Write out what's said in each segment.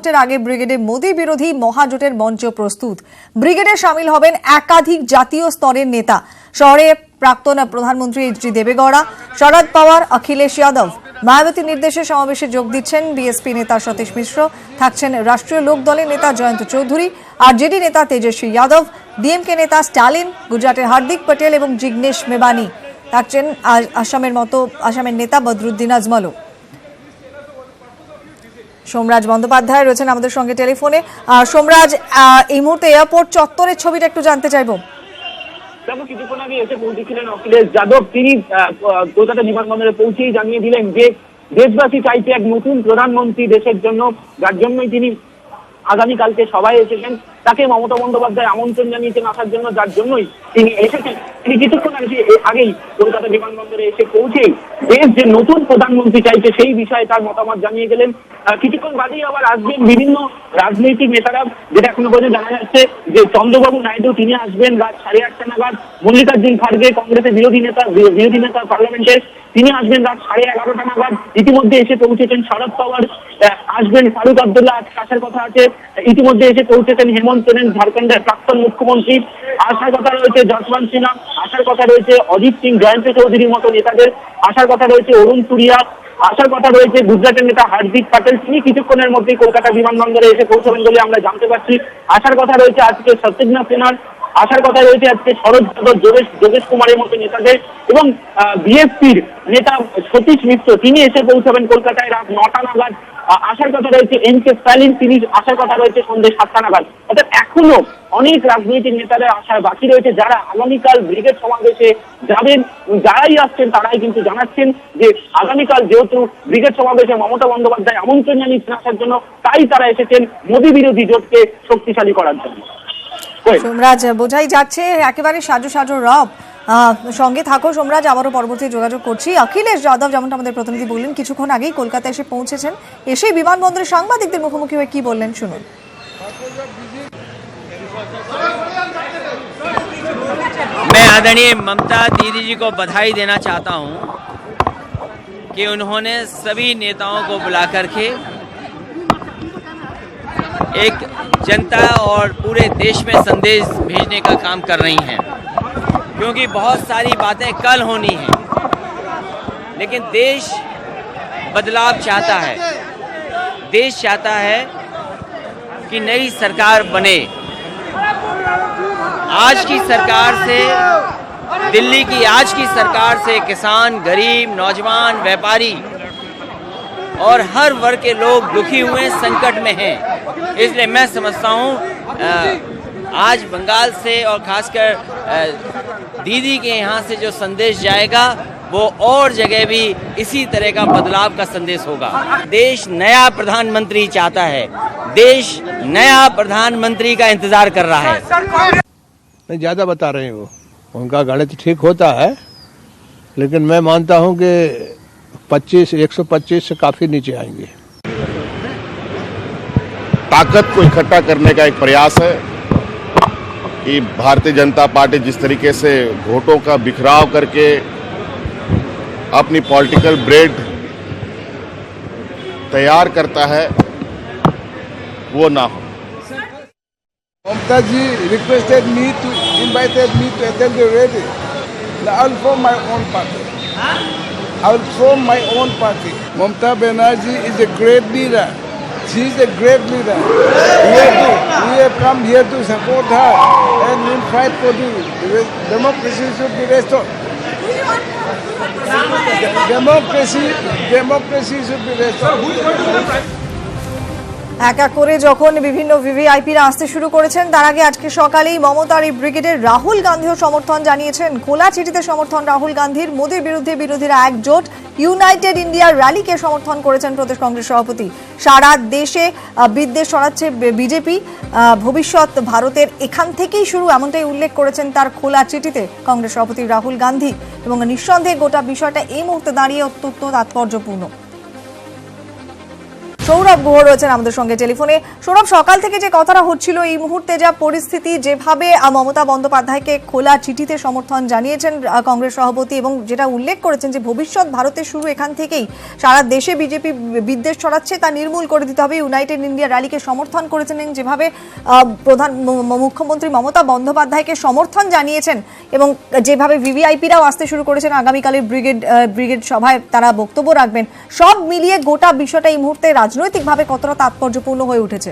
ভোটের আগে ব্রিগেডে মোদী বিরোধী মহাজোটের মঞ্চ প্রস্তুত। ব্রিগেডে শামিল হবেন একাধিক জাতীয় স্তরের নেতা। শহরে প্রাক্তন প্রধানমন্ত্রী এইচ.ডি. দেবেগৌড়া, শরদ পাওয়ার, অখিলেশ যাদব। মায়াবতীর নির্দেশে সমাবেশে যোগ দিচ্ছেন বিএসপি নেতা সতীশ মিশ্র, থাকছেন রাষ্ট্রীয় লোকদলের নেতা জয়ন্ত চৌধুরী, আরজেডি নেতা তেজস্বী যাদব, ডিএমকে নেতা স্টালিন, গুজরাটের হার্দিক পটেল এবং জিগ্নেশ মেবানি। থাকছেন আসামের নেতা বদরুদ্দিন আজমলও। সোমরাজ বন্দ্যোপাধ্যায় রয়েছেন আমাদের সঙ্গে টেলিফোনে। সোমরাজ, এই মুহূর্তে এয়ারপোর্ট চত্বরের ছবিটা একটু জানতে চাইবো। দেখো, কিছুক্ষণ আগে এসে পৌঁছেছিলেন অখিলেশ যাদব। তিনি কলকাতা বিমানবন্দরে পৌঁছেই জানিয়ে দিলেন যে দেশবাসী চাইছে এক নতুন প্রধানমন্ত্রী দেশের জন্য, যার জন্যই তিনি আগামীকালকে সভায় এসেছেন। তাকে মমতা বন্দ্যোপাধ্যায় আমন্ত্রণ জানিয়েছেন আসার জন্য, যার জন্যই তিনি এসেছেন। তিনি কিছুক্ষণ আগেই কলকাতা বিমানবন্দরে এসে পৌঁছেই দেশ যে নতুন প্রধানমন্ত্রী চাইছে সেই বিষয়ে তার মতামত জানিয়ে গেলেন। কিছুক্ষণ বাদেই আবার আসবেন বিভিন্ন রাজনৈতিক নেতারা, যেটা এখনো পর্যন্ত জানা যাচ্ছে যে চন্দ্রবাবু নাইডু তিনি আসবেন রাত 8:30 নাগাদ। মল্লিকার্জুন খাড়গে, কংগ্রেসের বিরোধী নেতা পার্লামেন্টের, তিনি আসবেন রাত 11:30 নাগাদ। ইতিমধ্যে এসে পৌঁছেছেন শরদ পাওয়ার, আসবেন ফারুক আব্দুল্লাহ, আজকে আসার কথা আছে। ইতিমধ্যে এসে পৌঁছেছেন হেমন্ত সোরেন, ঝাড়খণ্ডের প্রাক্তন মুখ্যমন্ত্রী, আসার কথা রয়েছে যশবন্ত সিনহা, আসার কথা রয়েছে অজিত সিং, জয়ন্ত চৌধুরীর মতো নেতাদের, আসার কথা রয়েছে অরুণ সুরিয়া, আসার কথা রয়েছে গুজরাটের নেতা হার্দিক পটেল। তিনি কিছুক্ষণের মধ্যেই কলকাতা বিমানবন্দরে এসে পৌঁছবেন বলে আমরা জানতে পারছি। আসার কথা রয়েছে আজকে সত্যেন্দ্রনাথ সিনহার, আসার কথা রয়েছে আজকে শরদ যাদব, যোগেশ কুমারের মতো নেতাদের, এবং বিএসপির নেতা সতীশ মিশ্র তিনি এসে পৌঁছাবেন কলকাতায় রাত 9টা নাগাদ। আসার কথা রয়েছে এম.কে স্টালিন, তিনি আসার কথা রয়েছে সন্ধ্যে 7টা নাগাদ। অর্থাৎ এখনো অনেক রাজনৈতিক নেতাদের আসার বাকি রয়েছে, যারা আগামীকাল ব্রিগেড সমাবেশে যাবেন। যারাই আসছেন তারাই কিন্তু জানাচ্ছেন যে আগামীকাল যেহেতু ব্রিগেড সমাবেশে মমতা বন্দ্যোপাধ্যায় আমন্ত্রণ জানিয়েছেন আসার জন্য, তাই তারা এসেছেন মোদী বিরোধী জোটকে শক্তিশালী করার জন্য। সোমরাজ, বোঝাই যাচ্ছে একেবারে সাজো রব। সঙ্গে থাকো সোমরাজ, আবারও পরবর্তী যোগাযোগ করছি। অখিলেশ যাদব, যেমনটা আমাদের প্রতিনিধি বললেন, কিছুক্ষণ আগেই কলকাতায় এসে পৌঁছেছেন। এসে বিমানবন্দরে সাংবাদিকদের মুখোমুখি হয়ে কি বললেন শুনুন। मैं आदरणीय ममता दीदी जी को बधाई देना चाहता हूं कि उन्होंने सभी नेताओं को बुला करके एक जनता और पूरे देश में संदेश भेजने का काम कर रही हैं, क्योंकि बहुत सारी बातें कल होनी हैं, लेकिन देश बदलाव चाहता है। देश चाहता है कि नई सरकार बने। आज की सरकार से, दिल्ली की आज की सरकार से किसान, गरीब, नौजवान, व्यापारी और हर वर्ग के लोग दुखी हुए, संकट में हैं। इसलिए मैं समझता हूँ आज बंगाल से और खासकर दीदी के यहाँ से जो संदेश जाएगा वो और जगह भी इसी तरह का बदलाव का संदेश होगा। देश नया प्रधानमंत्री चाहता है, देश नया प्रधानमंत्री का इंतजार कर रहा है। नहीं, ज़्यादा बता रहे हैं वो, उनका गणित ठीक होता है, लेकिन मैं मानता हूं कि 125 से काफ़ी नीचे आएंगे। ताकत को इकट्ठा करने का एक प्रयास है कि भारतीय जनता पार्टी जिस तरीके से वोटों का बिखराव करके अपनी पॉलिटिकल ब्रेड तैयार करता है, वो ना हो। Mamta ji requested me to, invited me to attend the rally. I will form my own party. I will form my own party. Mamta Banerjee is a great leader. She is a great leader. We have come here to support her and will fight for the democracy should be restored. Democracy should be restored. এক এক করে যখন বিভিন্ন ভিভিআইপিরা আসতে শুরু করেছেন, তার আগে আজকে সকালেই মমতার এই ব্রিগেডের রাহুল গান্ধীও সমর্থন জানিয়েছেন। খোলা চিঠিতে সমর্থন রাহুল গান্ধীর। মোদীর বিরুদ্ধে বিরোধীরা একজোট। ইউনাইটেড ইন্ডিয়ার র্যালিকে সমর্থন করেছেন প্রদেশ কংগ্রেস সভাপতি। সারা দেশে বিদ্বেষ ছড়াচ্ছে বিজেপি, ভবিষ্যৎ ভারতের এখান থেকেই শুরু, এমনটাই উল্লেখ করেছেন তার খোলা চিঠিতে কংগ্রেস সভাপতি রাহুল গান্ধী। এবং নিঃসন্দেহে গোটা বিষয়টা এই মুহূর্তে দাঁড়িয়ে অত্যন্ত তাৎপর্যপূর্ণ। সৌরভ গুহ রয়েছেন আমাদের সঙ্গে টেলিফোনে। সৌরভ, সকাল থেকে যে কথাটা হচ্ছিল, এই মুহূর্তে যা পরিস্থিতি, যেভাবে মমতা বন্দ্যোপাধ্যায়কে খোলা চিঠিতে সমর্থন জানিয়েছেন কংগ্রেস সভাপতি, এবং যেটা উল্লেখ করেছেন যে ভবিষ্যৎ ভারতের শুরু এখান থেকেই, সারা দেশে বিজেপি বিদ্বেষ ছড়াচ্ছে তা নির্মূল করে দিতে হবে, ইউনাইটেড ইন্ডিয়া র্যালিকে সমর্থন করেছেন, এবং যেভাবে মুখ্যমন্ত্রী মমতা বন্দ্যোপাধ্যায়কে সমর্থন জানিয়েছেন, এবং যেভাবে ভিভিআইপিরাও আসতে শুরু করেছেন আগামীকালের ব্রিগেড সভায় তারা বক্তব্য রাখবেন, সব মিলিয়ে গোটা বিষয়টা এই মুহূর্তে রাজনৈতিকভাবে কতটা তাৎপর্যপূর্ণ হয়ে উঠেছে?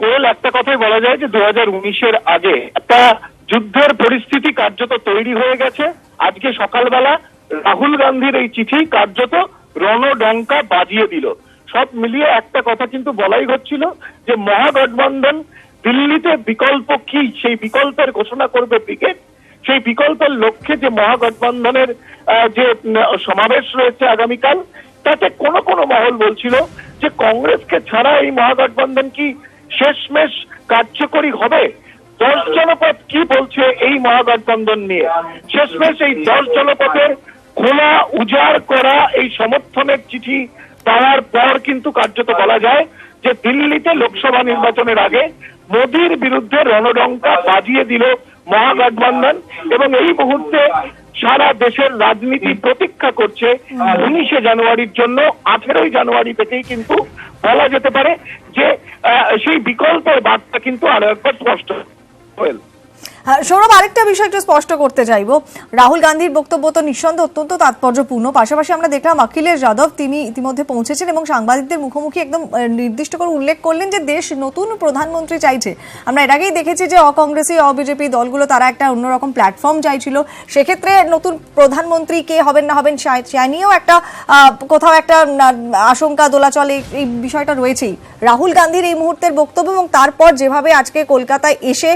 কেবল একটা কথাই বলা যায় যে 2019-এর আগে একটা যুদ্ধের পরিস্থিতি কার্যত তৈরি হয়ে গেছে। আজকে সকালবেলা রাহুল গান্ধীর এই চিঠি কার্যত রণডঙ্কা বাজিয়ে দিল। সব মিলিয়ে একটা কথা কিন্তু বলাই হচ্ছিল যে মহাগঠবন্ধন দিল্লিতে বিকল্প কি, সেই বিকল্পের ঘোষণা করবে ব্রিগেড। সেই বিকল্পের লক্ষ্যে যে মহাগঠবন্ধনের যে সমাবেশ রয়েছে আগামীকাল, তাতে কোন কোন মহল বলছিল যে কংগ্রেসকে ছাড়া এই মহাগঠবন্ধন কি শেষমেশ কার্যকরী হবে। 10 জনপদ কি বলছে এই মহাগঠবন্ধন নিয়ে? শেষমেশ এই 10 জনপদের খোলা উজাড় করা এই সমর্থনের চিঠি পাওয়ার পর কিন্তু কার্যত বলা যায় যে দিল্লিতে লোকসভা নির্বাচনের আগে মোদির বিরুদ্ধে রণডঙ্কা বাজিয়ে দিল মহাগঠবন্ধন, এবং এই মুহূর্তে সারা দেশের রাজনীতি প্রতীক্ষা করছে 19শে জানুয়ারির জন্য। 18ই জানুয়ারি থেকেই কিন্তু বলা যেতে পারে যে সেই বিকল্পের বার্তা কিন্তু আরো একবার স্পষ্ট হল। সৌরভ, আরেকটা বিষয় একটু স্পষ্ট করতে চাইবো, রাহুল গান্ধীর বক্তব্য তো নিঃসন্দেহে অত্যন্ত তাৎপর্যপূর্ণ, পাশাপাশি আমরা দেখলাম অখিলেশ যাদব তিনি ইতিমধ্যে পৌঁছেছেন এবং সাংবাদিকদের মুখোমুখি একদম নির্দিষ্ট করে উল্লেখ করলেন যে দেশ নতুন প্রধানমন্ত্রী চাইছে। আমরা এর আগেই দেখেছি যে অকংগ্রেসি অবিজেপি দলগুলো তারা একটা অন্যরকম প্ল্যাটফর্ম চাইছিল, সেক্ষেত্রে নতুন প্রধানমন্ত্রী কে হবেন না হবেন সে নিয়েও একটা কোথাও একটা আশঙ্কা দোলাচল এই বিষয়টা রয়েছেই। রাহুল গান্ধীর এই মুহূর্তের বক্তব্য এবং তারপর যেভাবে আজকে কলকাতায় এসে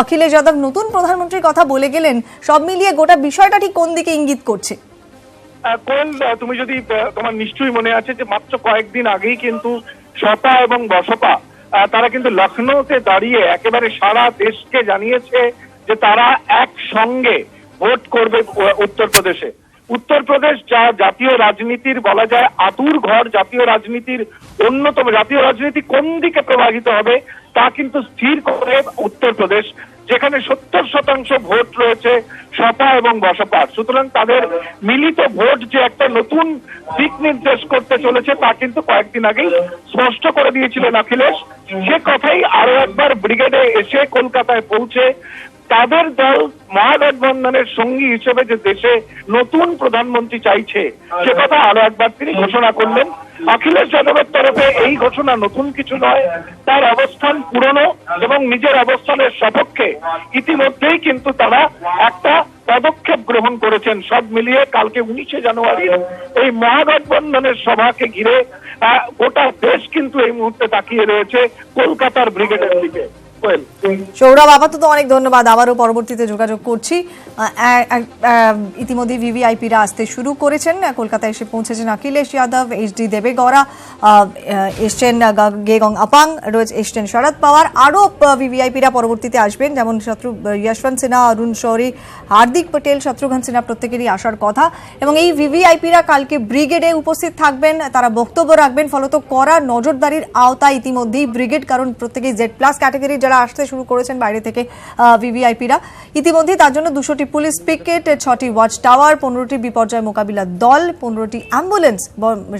অখিলেশ যাদব নতুন প্রধানমন্ত্রীর কথা বলে গেলেন, সব মিলিয়ে গোটা বিষয়টা ঠিক কোন দিকে ইঙ্গিত করছে? কোয়েল, তুমি যদি তোমার নিশ্চয়ই মনে আছে যে মাত্র কয়েকদিন আগেই কিন্তু সপা এবং বসপা তারা কিন্তু লখনৌতে দাঁড়িয়ে একেবারে সারা দেশকে জানিয়েছে যে তারা একসঙ্গে ভোট করবে উত্তরপ্রদেশে। উত্তরপ্রদেশ যা জাতীয় রাজনীতির বলা যায় আতুর ঘর, জাতীয় রাজনীতির অন্যতম, জাতীয় রাজনীতি কোন দিকে প্রবাহিত হবে তা কিন্তু স্থির করে উত্তরপ্রদেশ, যেখানে 70% ভোট রয়েছে সপা এবং বসপার। সুতরাং তাদের মিলিত ভোট যে একটা নতুন দিক নির্দেশ করতে চলেছে তা কিন্তু কয়েকদিন আগেই স্পষ্ট করে দিয়েছিলেন অখিলেশ। সে কথাই আরো একবার ব্রিগেডে এসে কলকাতায় পৌঁছে তাদের দল মহাগঠবন্ধনের সঙ্গী হিসেবে যে দেশে নতুন প্রধানমন্ত্রী চাইছে সে কথা আরো একবার তিনি ঘোষণা করলেন। অখিলেশ যাদবের তরফে এই ঘোষণা নতুন কিছু নয়, তার অবস্থান পুরনো এবং নিজের অবস্থানের সপক্ষে ইতিমধ্যেই কিন্তু তারা একটা পদক্ষেপ গ্রহণ করেছেন। সব মিলিয়ে কালকে 19শে জানুয়ারি এই মহাগঠবন্ধনের সভাকে ঘিরে গোটা দেশ কিন্তু এই মুহূর্তে তাকিয়ে রয়েছে কলকাতার ব্রিগেডের দিকে। সৌরভ, আপাতত অনেক ধন্যবাদ, আবারও পরবর্তীতে যোগাযোগ করছি। ইতিমধ্যে ভিভিআইপিরা আসতে শুরু করেছেন, কলকাতায় এসে পৌঁছেছেন অখিলেশ যাদব, এইচডি দেবেগৌড়া এসছেন, গেগং আপাং রয়েছে, এসছেন শরদ পাওয়ার, আরও ভিভিআইপিরা পরবর্তীতে আসবেন, যেমন যশবন্ত সিনহা, অরুণ শৌরি, হার্দিক পটেল, শত্রুঘ্ন সিনহা প্রত্যেকেরই আসার কথা। এবং এই ভিভিআইপিরা কালকে ব্রিগেডে উপস্থিত থাকবেন, তারা বক্তব্য রাখবেন, ফলত কড়া নজরদারির আওতায় ইতিমধ্যেই ব্রিগেড, কারণ প্রত্যেকেই জেড প্লাস ক্যাটাগরি যারা আসতে শুরু করেছেন বাইরে থেকে ভিভিআইপিরা, ইতিমধ্যেই তার জন্য 200টি পুলিশ পিকেট, 6টি ওয়াচ টাওয়ার, 15টি বিপর্যয় মোকাবিলা দল, 15টি অ্যাম্বুলেন্স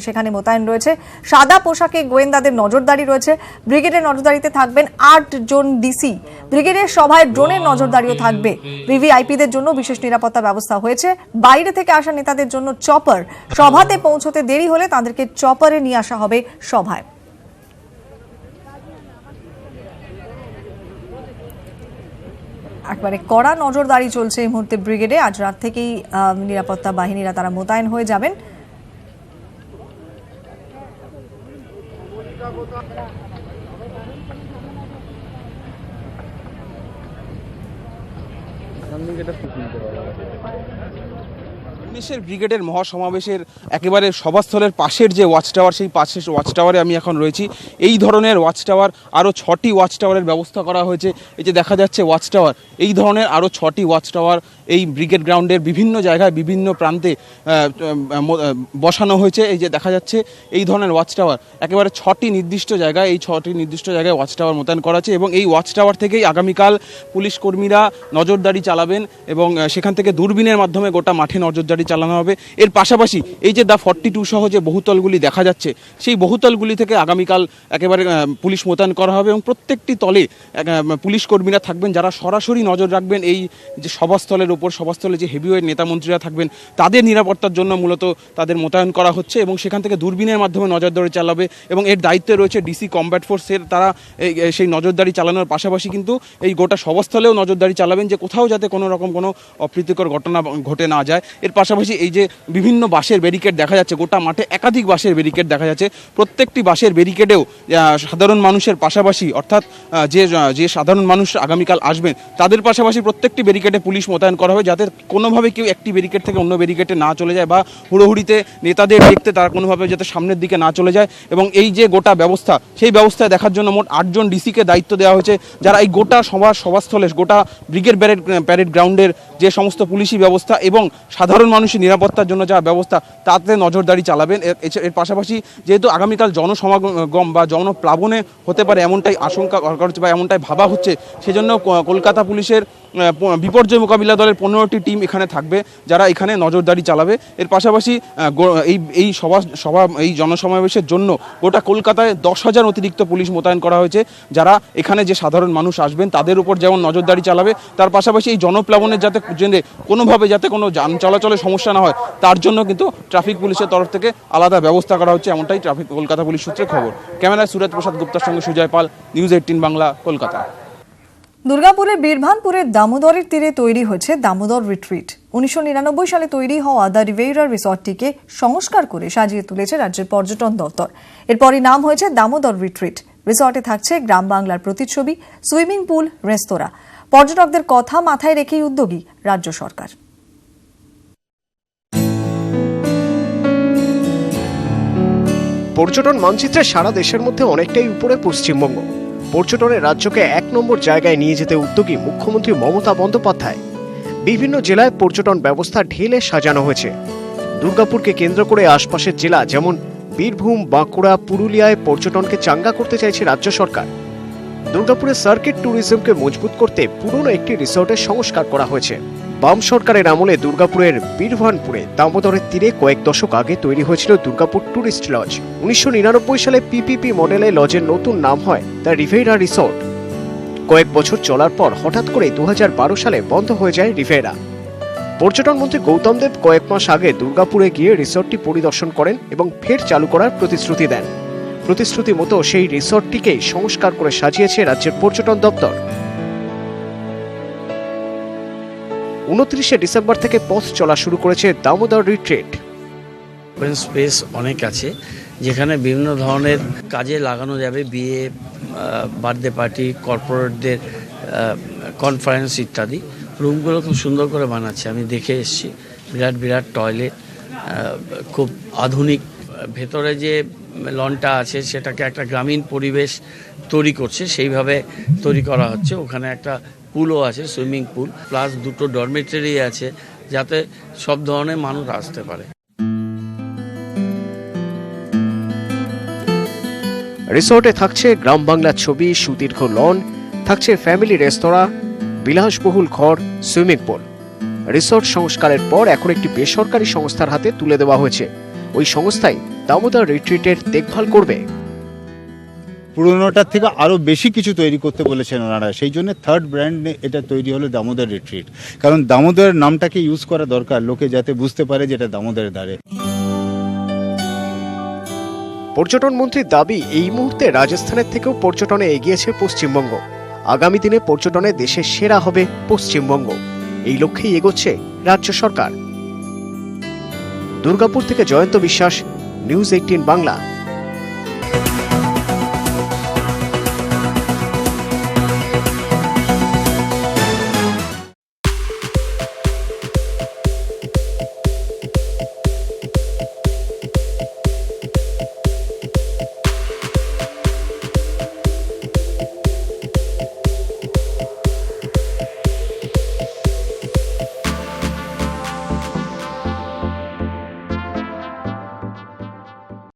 সেখানে মোতায়েন রয়েছে। সাদা পোশাকে গোয়েন্দাদের নজরদারি রয়েছে। ব্রিগেডের নজরদারিতে থাকবেন 8 জন ডিসি। ব্রিগেডের সভায় ড্রোনের নজরদারিও থাকবে। ভিভিআইপিদের জন্য বিশেষ নিরাপত্তা ব্যবস্থা হয়েছে। বাইরে থেকে আসা নেতাদের জন্য চপার, সভাতে পৌঁছতে দেরি হলে তাদেরকে চপারে নিয়ে আসা হবে সভায়। একবারে কড়া নজরদারি চলছে এই মুহূর্তে ব্রিগেডে। আজ রাত থেকেই নিরাপত্তা বাহিনীরা তারা মোতায়েন হয়ে যাবেন। পুলিশের ব্রিগেডের মহাসমাবেশের একেবারে সভাস্থলের পাশের যে ওয়াচ টাওয়ার, সেই পাশের ওয়াচ টাওয়ারে আমি এখন রয়েছি। এই ধরনের ওয়াচ টাওয়ার আরও 6টি ওয়াচ টাওয়ারের ব্যবস্থা করা হয়েছে। এই যে দেখা যাচ্ছে ওয়াচ টাওয়ার, এই ধরনের আরও 6টি ওয়াচ টাওয়ার এই ব্রিগেড গ্রাউন্ডের বিভিন্ন জায়গায় বিভিন্ন প্রান্তে বসানো হয়েছে। এই যে দেখা যাচ্ছে এই ধরনের ওয়াচ টাওয়ার একেবারে 6টি নির্দিষ্ট জায়গায়, এই 6টি নির্দিষ্ট জায়গায় ওয়াচ টাওয়ার মোতায়েন করা আছে এবং এই ওয়াচ টাওয়ার থেকেই আগামীকাল পুলিশ কর্মীরা নজরদারি চালাবেন এবং সেখান থেকে দূরবীনের মাধ্যমে গোটা মাঠে নজরদারি চালানো হবে। এর পাশাপাশি এই যে দা 42 সহ যে বহুতলগুলি দেখা যাচ্ছে, সেই বহুতলগুলি থেকে আগামীকাল একেবারে পুলিশ মোতায়েন করা হবে এবং প্রত্যেকটি তলে পুলিশ কর্মীরা থাকবেন, যারা সরাসরি নজর রাখবেন এই যে সভাস্থলের উপর। সভাস্থলে যে হেভিওয়েট নেতা মন্ত্রীরা থাকবেন, তাদের নিরাপত্তার জন্য মূলত তাদের মোতায়েন করা হচ্ছে এবং সেখান থেকে দূরবীনের মাধ্যমে নজরদারি চালাবে এবং এর দায়িত্বে রয়েছে ডিসি কমব্যাট ফোর্সের। তারা সেই নজরদারি চালানোর পাশাপাশি কিন্তু এই গোটা সভাস্থলেও নজরদারি চালাবেন যে কোথাও যাতে কোনো রকম কোনো অপ্রীতিকর ঘটনা ঘটে না যায়। এর পাশাপাশি এই যে বিভিন্ন বাঁশের ব্যারিকেড দেখা যাচ্ছে, গোটা মাঠে একাধিক বাঁশের ব্যারিকেড দেখা যাচ্ছে। প্রত্যেকটি বাঁশের ব্যারিকেডেও সাধারণ মানুষের পাশাপাশি, অর্থাৎ যে সাধারণ মানুষ আগামীকাল আসবেন তাদের পাশাপাশি প্রত্যেকটি ব্যারিকেডে পুলিশ মোতায়েন করা হবে, যাতে কোনোভাবে কেউ একটি ব্যারিকেড থেকে অন্য ব্যারিকেডে না চলে যায় বা হুড়োহুড়িতে নেতাদের দেখতে তারা কোনোভাবে যাতে সামনের দিকে না চলে যায়। এবং এই যে গোটা ব্যবস্থা, সেই ব্যবস্থায় দেখার জন্য মোট 8 জন ডিসিকে দায়িত্ব দেওয়া হয়েছে, যারা এই গোটা সভাস্থলে, গোটা ব্রিগেড প্যারেড গ্রাউন্ডের যে সমস্ত পুলিশি ব্যবস্থা এবং সাধারণ মানুষের নিরাপত্তার জন্য যা ব্যবস্থা, তাতে নজরদারি চালাবেন। এর পাশাপাশি যেহেতু আগামীকাল জনসমাগম বা জনপ্লাবনে হতে পারে এমনটাই আশঙ্কা করা হচ্ছে বা এমনটাই ভাবা হচ্ছে, সেজন্য কলকাতা পুলিশের বিপর্যয় মোকাবিলা দলের 15টি টিম এখানে থাকবে, যারা এখানে নজরদারি চালাবে। এর পাশাপাশি এই জনসমাবেশের জন্য গোটা কলকাতায় 10,000 অতিরিক্ত পুলিশ মোতায়েন করা হয়েছে, যারা এখানে যে সাধারণ মানুষ আসবেন তাদের উপর যেমন নজরদারি চালাবে, তার পাশাপাশি এই জনপ্লাবনের যাতে কোনোভাবে যাতে কোনো যান চলাচলের সমস্যা না হয় তার জন্য কিন্তু ট্রাফিক পুলিশের তরফ থেকে আলাদা ব্যবস্থা করা হচ্ছে, এমনটাই কলকাতা পুলিশ সূত্রে খবর। ক্যামেরায় সুরজ প্রসাদ গুপ্তার সঙ্গে সুজয় পাল, নিউজ 18 বাংলা, কলকাতা। দুর্গাপুরের বীরভানপুরের দামোদরের তীরে তৈরি হয়েছে দামোদর রিট্রিট। 1999 সালে তৈরি হওয়া দ্য রিভেইরা রিসর্টটিকে সংস্কার করে সাজিয়ে তুলেছে রাজ্যের পর্যটন দপ্তর। এরপরই নাম হয়েছে দামোদর রিট্রিট। রিসর্টে থাকছে গ্রাম বাংলার প্রতিচ্ছবি, সুইমিং পুল, রেস্তোরাঁ। পর্যটকদের কথা মাথায় রেখেই উদ্যোগী রাজ্য সরকার। পর্যটন মানচিত্রে সারা দেশের মধ্যে অনেকটাই উপরে পশ্চিমবঙ্গ। পর্যটনের রাজ্যকে 1 নম্বর জায়গায় নিয়ে যেতে উদ্যোগী মুখ্যমন্ত্রী মমতা বন্দ্যোপাধ্যায়। বিভিন্ন জেলায় পর্যটন ব্যবস্থা ঢেলে সাজানো হয়েছে। দুর্গাপুরকে কেন্দ্র করে আশপাশের জেলা যেমন বীরভূম, বাঁকুড়া, পুরুলিয়ায় পর্যটনকে চাঙ্গা করতে চাইছে রাজ্য সরকার। দুর্গাপুরের সার্কিট ট্যুরিজমকে মজবুত করতে পুরনো একটি রিসর্টের সংস্কার করা হয়েছে। বাম সরকারের আমলে দুর্গাপুরের বীরভানপুরে দামোদরের তীরে কয়েক দশক আগে তৈরি হয়েছিল দুর্গাপুর ট্যুরিস্ট লজ। 1999 সালে পিপিপি মডেলে লজের নতুন নাম হয় দ্য রিভেইরা রিসর্ট। কয়েক বছর চলার পর হঠাৎ করে 2012 সালে বন্ধ হয়ে যায় রিভেইরা। পর্যটন মন্ত্রী গৌতম দেব কয়েক মাস আগে দুর্গাপুরে গিয়ে রিসর্টটি পরিদর্শন করেন এবং ফের চালু করার প্রতিশ্রুতি দেন। প্রতিশ্রুতি মতো সেই রিসর্টটিকেই সংস্কার করে সাজিয়েছে রাজ্যের পর্যটন দপ্তর। 29 ডিসেম্বর থেকে পথ চলা শুরু করেছে দামোদর রিট্রিট। ওপেন স্পেস অনেক আছে, যেখানে বিভিন্ন ধরনের কাজে লাগানো যাবে, বিয়ে, বার্থডে পার্টি, কর্পোরেটদের কনফারেন্স ইত্যাদি। রুমগুলো খুব সুন্দর করে বানাচ্ছে, আমি দেখে এসেছি। বিরাট বিরাট টয়লেট, খুব আধুনিক। ভেতরে যে লনটা আছে সেটাকে একটা গ্রামীণ পরিবেশ তৈরি করছে, সেইভাবে তৈরি করা হচ্ছে। ওখানে একটা পুলও আছে, সুইমিং পুল, প্লাস 2টো ডরমেটরি আছে, যাতে সব ধরনের মানুষ আসতে পারে। রিসর্টে থাকছে গ্রাম বাংলার ছবি, সুদীর্ঘ লন, থাকছে ফ্যামিলি রেস্তোরাঁ, বিলাসবহুল ঘর, সুইমিং পুল। রিসর্ট সংস্কারের পর এখন একটি বেসরকারি সংস্থার হাতে তুলে দেওয়া হয়েছে। ওই সংস্থাই দামোদর রিট্রিটের দেখভাল করবে। পুরোনোটার থেকে আরও বেশি কিছু তৈরি করতে বলেছেন ওনারা, সেই জন্য থার্ড ব্র্যান্ড এটা তৈরি হলো দামোদর রিট্রিট। কারণ দামোদর নামটাকে ইউজ করা দরকার, লোকে যাতে বুঝতে পারে যেটা দামোদরের ধারে। পর্যটন মন্ত্রীর দাবি, এই মুহূর্তে রাজস্থানের থেকেও পর্যটনে এগিয়েছে পশ্চিমবঙ্গ। আগামী দিনে পর্যটনে দেশের সেরা হবে পশ্চিমবঙ্গ। এই লক্ষ্যেই এগোচ্ছে রাজ্য সরকার। দুর্গাপুর থেকে জয়ন্ত বিশ্বাস, নিউজ 18 বাংলা।